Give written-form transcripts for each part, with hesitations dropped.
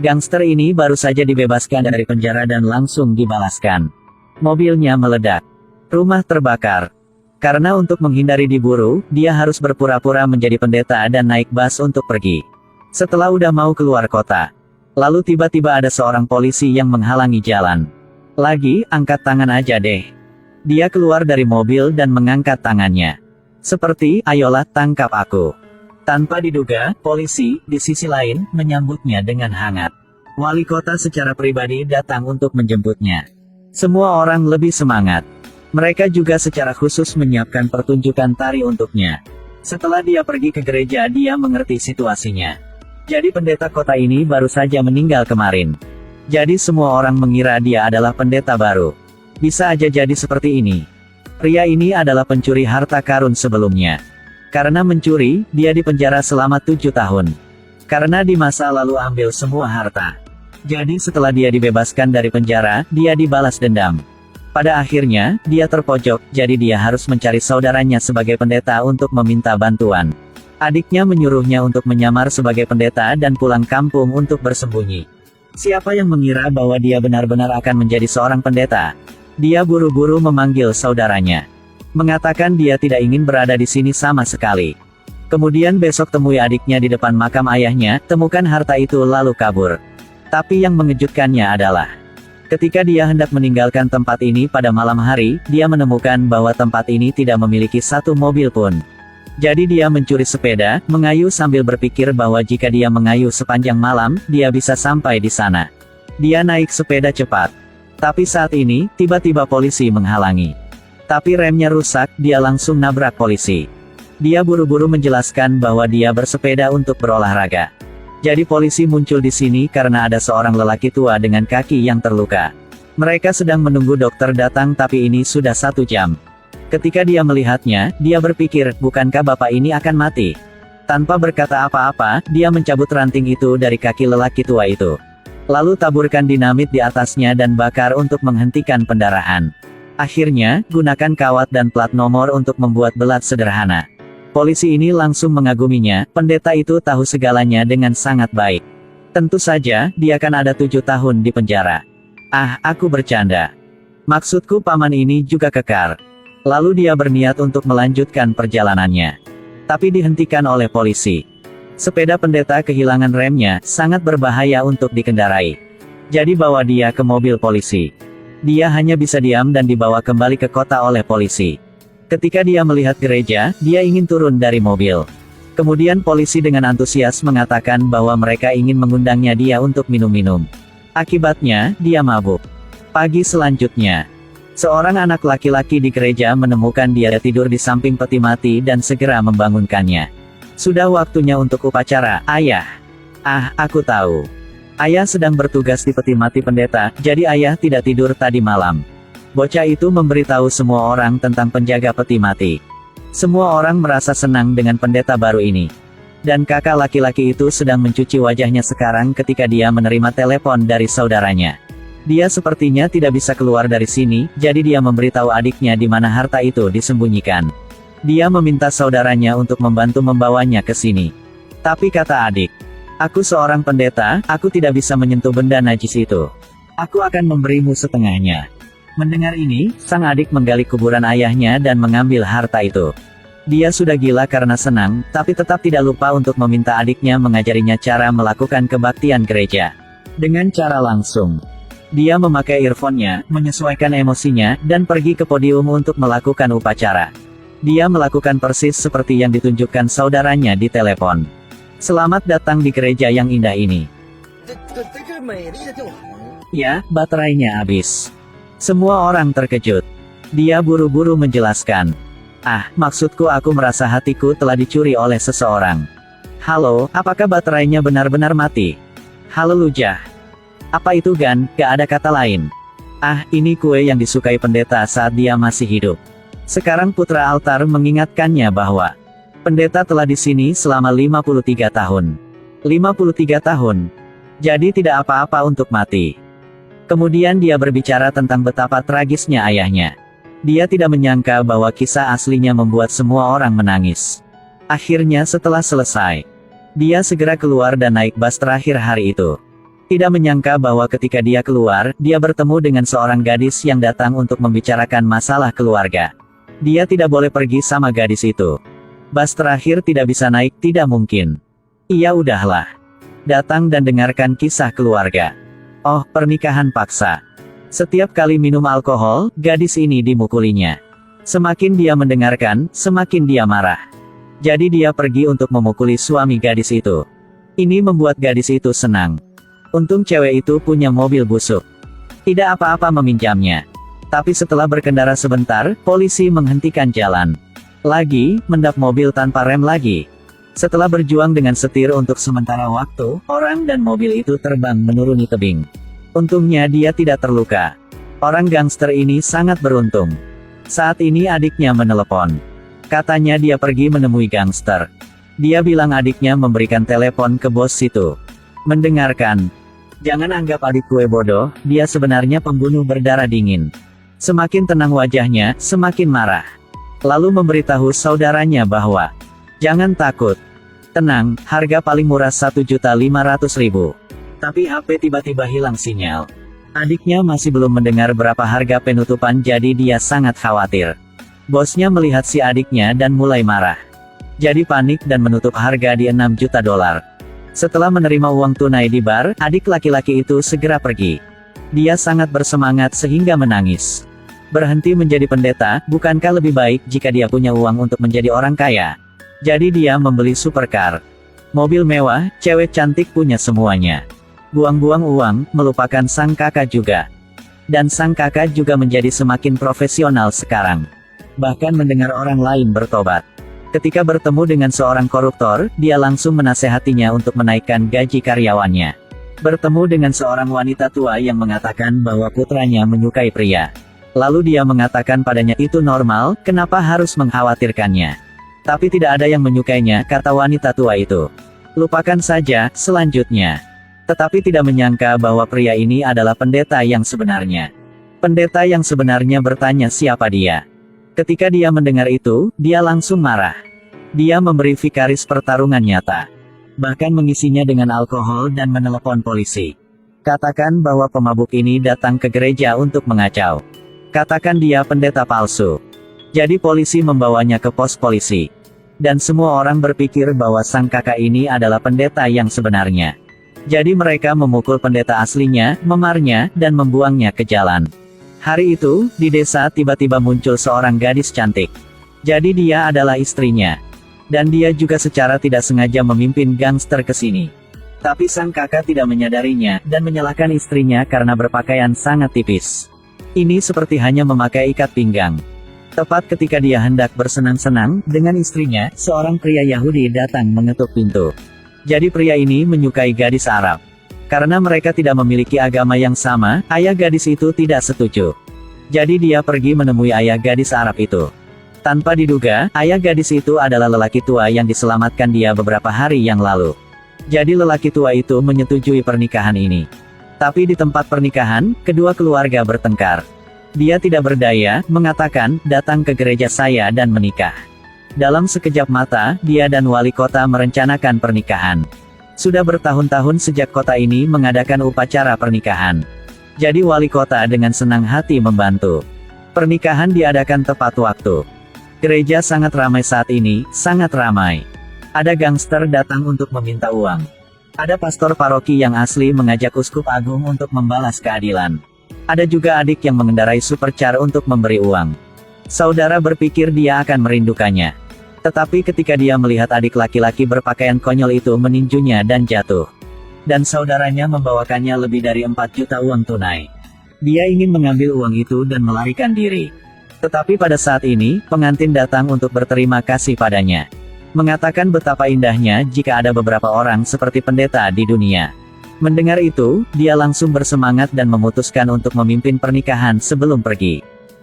Gangster ini baru saja dibebaskan dari penjara dan langsung dibalaskan. Mobilnya meledak. Rumah terbakar. Karena untuk menghindari diburu, dia harus berpura-pura menjadi pendeta dan naik bus untuk pergi. Setelah udah mau keluar kota, lalu tiba-tiba ada seorang polisi yang menghalangi jalan. Lagi, angkat tangan aja deh. Dia keluar dari mobil dan mengangkat tangannya. Seperti, ayolah tangkap aku. Tanpa diduga, polisi, di sisi lain, menyambutnya dengan hangat. Wali kota secara pribadi datang untuk menjemputnya. Semua orang lebih semangat. Mereka juga secara khusus menyiapkan pertunjukan tari untuknya. Setelah dia pergi ke gereja, dia mengerti situasinya. Jadi pendeta kota ini baru saja meninggal kemarin. Jadi semua orang mengira dia adalah pendeta baru. Bisa aja jadi seperti ini. Pria ini adalah pencuri harta karun sebelumnya. Karena mencuri, dia dipenjara selama 7 tahun. Karena di masa lalu ambil semua harta. Jadi setelah dia dibebaskan dari penjara, dia dibalas dendam. Pada akhirnya, dia terpojok, jadi dia harus mencari saudaranya sebagai pendeta untuk meminta bantuan. Adiknya menyuruhnya untuk menyamar sebagai pendeta dan pulang kampung untuk bersembunyi. Siapa yang mengira bahwa dia benar-benar akan menjadi seorang pendeta? Dia buru-buru memanggil saudaranya. Mengatakan dia tidak ingin berada di sini sama sekali. Kemudian besok temui adiknya di depan makam ayahnya, temukan harta itu lalu kabur. Tapi yang mengejutkannya adalah, ketika dia hendak meninggalkan tempat ini pada malam hari, dia menemukan bahwa tempat ini tidak memiliki satu mobil pun. Jadi dia mencuri sepeda, mengayuh sambil berpikir bahwa jika dia mengayuh sepanjang malam, dia bisa sampai di sana. Dia naik sepeda cepat. Tapi saat ini, tiba-tiba polisi menghalangi. Tapi remnya rusak, dia langsung nabrak polisi. Dia buru-buru menjelaskan bahwa dia bersepeda untuk berolahraga. Jadi polisi muncul di sini karena ada seorang lelaki tua dengan kaki yang terluka. Mereka sedang menunggu dokter datang tapi ini sudah 1 jam. Ketika dia melihatnya, dia berpikir, bukankah bapak ini akan mati? Tanpa berkata apa-apa, dia mencabut ranting itu dari kaki lelaki tua itu. Lalu taburkan dinamit di atasnya dan bakar untuk menghentikan pendarahan. Akhirnya, gunakan kawat dan plat nomor untuk membuat belat sederhana. Polisi ini langsung mengaguminya, pendeta itu tahu segalanya dengan sangat baik. Tentu saja, dia akan ada 7 tahun di penjara. Ah, aku bercanda. Maksudku paman ini juga kekar. Lalu dia berniat untuk melanjutkan perjalanannya. Tapi dihentikan oleh polisi. Sepeda pendeta kehilangan remnya, sangat berbahaya untuk dikendarai. Jadi bawa dia ke mobil polisi. Dia hanya bisa diam dan dibawa kembali ke kota oleh polisi. Ketika dia melihat gereja, dia ingin turun dari mobil. Kemudian polisi dengan antusias mengatakan bahwa mereka ingin mengundangnya dia untuk minum-minum. Akibatnya, dia mabuk. Pagi selanjutnya, seorang anak laki-laki di gereja menemukan dia tidur di samping peti mati dan segera membangunkannya. Sudah waktunya untuk upacara, ayah. Ah, aku tahu. Ayah sedang bertugas di peti mati pendeta, jadi ayah tidak tidur tadi malam. Bocah itu memberitahu semua orang tentang penjaga peti mati. Semua orang merasa senang dengan pendeta baru ini. Dan kakak laki-laki itu sedang mencuci wajahnya sekarang ketika dia menerima telepon dari saudaranya. Dia sepertinya tidak bisa keluar dari sini, jadi dia memberitahu adiknya di mana harta itu disembunyikan. Dia meminta saudaranya untuk membantu membawanya ke sini. Tapi kata adik, aku seorang pendeta, aku tidak bisa menyentuh benda najis itu. Aku akan memberimu setengahnya. Mendengar ini, sang adik menggali kuburan ayahnya dan mengambil harta itu. Dia sudah gila karena senang, tapi tetap tidak lupa untuk meminta adiknya mengajarinya cara melakukan kebaktian gereja. Dengan cara langsung. Dia memakai earphone-nya, menyesuaikan emosinya, dan pergi ke podium untuk melakukan upacara. Dia melakukan persis seperti yang ditunjukkan saudaranya di telepon. Selamat datang di gereja yang indah ini. Ya, baterainya habis. Semua orang terkejut. Dia buru-buru menjelaskan. Ah, maksudku aku merasa hatiku telah dicuri oleh seseorang. Halo, apakah baterainya benar-benar mati? Haleluya. Apa itu Gan? Gak ada kata lain. Ah, ini kue yang disukai pendeta saat dia masih hidup. Sekarang putra altar mengingatkannya bahwa pendeta telah di sini selama 53 tahun. 53 tahun. Jadi tidak apa-apa untuk mati. Kemudian dia berbicara tentang betapa tragisnya ayahnya. Dia tidak menyangka bahwa kisah aslinya membuat semua orang menangis. Akhirnya setelah selesai, dia segera keluar dan naik bus terakhir hari itu. Tidak menyangka bahwa ketika dia keluar, dia bertemu dengan seorang gadis yang datang untuk membicarakan masalah keluarga. Dia tidak boleh pergi sama gadis itu. Bas terakhir tidak bisa naik, tidak mungkin. Iya udahlah. Datang dan dengarkan kisah keluarga. Oh, pernikahan paksa. Setiap kali minum alkohol, gadis ini dimukulinya. Semakin dia mendengarkan, semakin dia marah. Jadi dia pergi untuk memukuli suami gadis itu. Ini membuat gadis itu senang. Untung cewek itu punya mobil busuk. Tidak apa-apa meminjamnya. Tapi setelah berkendara sebentar, polisi menghentikan jalan. Lagi, mendap mobil tanpa rem lagi. Setelah berjuang dengan setir untuk sementara waktu, orang dan mobil itu terbang menuruni tebing. Untungnya dia tidak terluka. Orang gangster ini sangat beruntung. Saat ini adiknya menelepon. Katanya dia pergi menemui gangster. Dia bilang adiknya memberikan telepon ke bos situ. Mendengarkan. Jangan anggap adik gue bodoh, dia sebenarnya pembunuh berdarah dingin. Semakin tenang wajahnya, semakin marah. Lalu memberitahu saudaranya bahwa, jangan takut. Tenang, harga paling murah 1.500.000. Tapi HP tiba-tiba hilang sinyal. Adiknya masih belum mendengar berapa harga penutupan jadi dia sangat khawatir. Bosnya melihat si adiknya dan mulai marah. Jadi panik dan menutup harga di 6 juta dolar. Setelah menerima uang tunai di bar, adik laki-laki itu segera pergi. Dia sangat bersemangat sehingga menangis. Berhenti menjadi pendeta, bukankah lebih baik jika dia punya uang untuk menjadi orang kaya? Jadi dia membeli supercar. Mobil mewah, cewek cantik punya semuanya. Buang-buang uang, melupakan sang kakak juga. Dan sang kakak juga menjadi semakin profesional sekarang. Bahkan mendengar orang lain bertobat. Ketika bertemu dengan seorang koruptor, dia langsung menasehatinya untuk menaikkan gaji karyawannya. Bertemu dengan seorang wanita tua yang mengatakan bahwa putranya menyukai pria. Lalu dia mengatakan padanya itu normal, kenapa harus mengkhawatirkannya? Tapi tidak ada yang menyukainya, kata wanita tua itu. Lupakan saja, selanjutnya. Tetapi tidak menyangka bahwa pria ini adalah pendeta yang sebenarnya. Pendeta yang sebenarnya bertanya siapa dia. Ketika dia mendengar itu, dia langsung marah. Dia memberi vikaris pertarungan nyata. Bahkan mengisinya dengan alkohol dan menelepon polisi. Katakan bahwa pemabuk ini datang ke gereja untuk mengacau. Katakan dia pendeta palsu. Jadi polisi membawanya ke pos polisi. Dan semua orang berpikir bahwa sang kakak ini adalah pendeta yang sebenarnya. Jadi mereka memukul pendeta aslinya, memarnya, dan membuangnya ke jalan. Hari itu, di desa tiba-tiba muncul seorang gadis cantik. Jadi dia adalah istrinya. Dan dia juga secara tidak sengaja memimpin gangster ke sini. Tapi sang kakak tidak menyadarinya, dan menyalahkan istrinya karena berpakaian sangat tipis. Ini seperti hanya memakai ikat pinggang. Tepat ketika dia hendak bersenang-senang dengan istrinya, seorang pria Yahudi datang mengetuk pintu. Jadi pria ini menyukai gadis Arab. Karena mereka tidak memiliki agama yang sama, ayah gadis itu tidak setuju. Jadi dia pergi menemui ayah gadis Arab itu. Tanpa diduga, ayah gadis itu adalah lelaki tua yang diselamatkan dia beberapa hari yang lalu. Jadi lelaki tua itu menyetujui pernikahan ini. Tapi di tempat pernikahan, kedua keluarga bertengkar. Dia tidak berdaya, mengatakan, datang ke gereja saya dan menikah. Dalam sekejap mata, dia dan wali kota merencanakan pernikahan. Sudah bertahun-tahun sejak kota ini mengadakan upacara pernikahan. Jadi wali kota dengan senang hati membantu. Pernikahan diadakan tepat waktu. Gereja sangat ramai saat ini, sangat ramai. Ada gangster datang untuk meminta uang. Ada pastor paroki yang asli mengajak uskup agung untuk membalas keadilan. Ada juga adik yang mengendarai supercar untuk memberi uang. Saudara berpikir dia akan merindukannya. Tetapi ketika dia melihat adik laki-laki berpakaian konyol itu meninjunya dan jatuh. Dan saudaranya membawakannya lebih dari 4 juta uang tunai. Dia ingin mengambil uang itu dan melarikan diri. Tetapi pada saat ini, pengantin datang untuk berterima kasih padanya. Mengatakan betapa indahnya jika ada beberapa orang seperti pendeta di dunia. Mendengar itu, dia langsung bersemangat dan memutuskan untuk memimpin pernikahan sebelum pergi.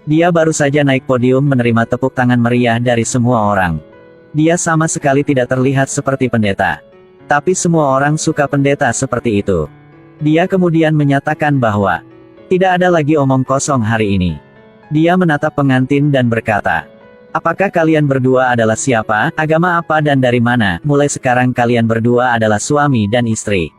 Dia baru saja naik podium menerima tepuk tangan meriah dari semua orang. Dia sama sekali tidak terlihat seperti pendeta. Tapi semua orang suka pendeta seperti itu. Dia kemudian menyatakan bahwa tidak ada lagi omong kosong hari ini. Dia menatap pengantin dan berkata, apakah kalian berdua adalah siapa, agama apa dan dari mana? Mulai sekarang kalian berdua adalah suami dan istri.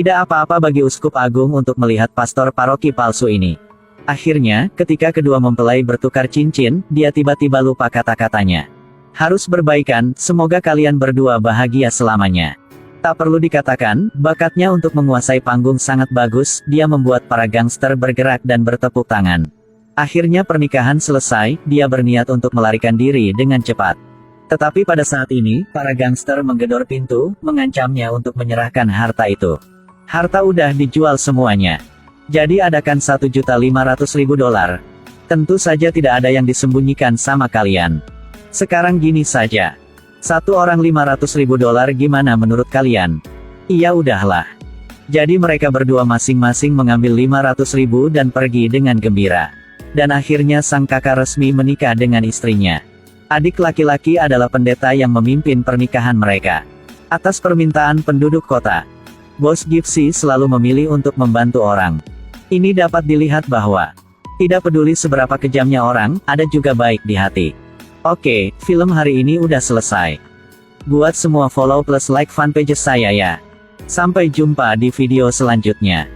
Tidak apa-apa bagi uskup agung untuk melihat pastor paroki palsu ini. Akhirnya, ketika kedua mempelai bertukar cincin, dia tiba-tiba lupa kata-katanya. Harus berbaikan, semoga kalian berdua bahagia selamanya. Tak perlu dikatakan, bakatnya untuk menguasai panggung sangat bagus, dia membuat para gangster bergerak dan bertepuk tangan. Akhirnya pernikahan selesai, dia berniat untuk melarikan diri dengan cepat. Tetapi pada saat ini, para gangster menggedor pintu, mengancamnya untuk menyerahkan harta itu. Harta udah dijual semuanya. Jadi adakan $1.500.000. Tentu saja tidak ada yang disembunyikan sama kalian. Sekarang gini saja. Satu orang $500.000 gimana menurut kalian? Iya udahlah. Jadi mereka berdua masing-masing mengambil 500.000 dan pergi dengan gembira. Dan akhirnya sang kakak resmi menikah dengan istrinya. Adik laki-laki adalah pendeta yang memimpin pernikahan mereka. Atas permintaan penduduk kota, Bos Gypsy selalu memilih untuk membantu orang. Ini dapat dilihat bahwa tidak peduli seberapa kejamnya orang, ada juga baik di hati. Oke, film hari ini udah selesai. Buat semua follow plus like fanpage saya ya. Sampai jumpa di video selanjutnya.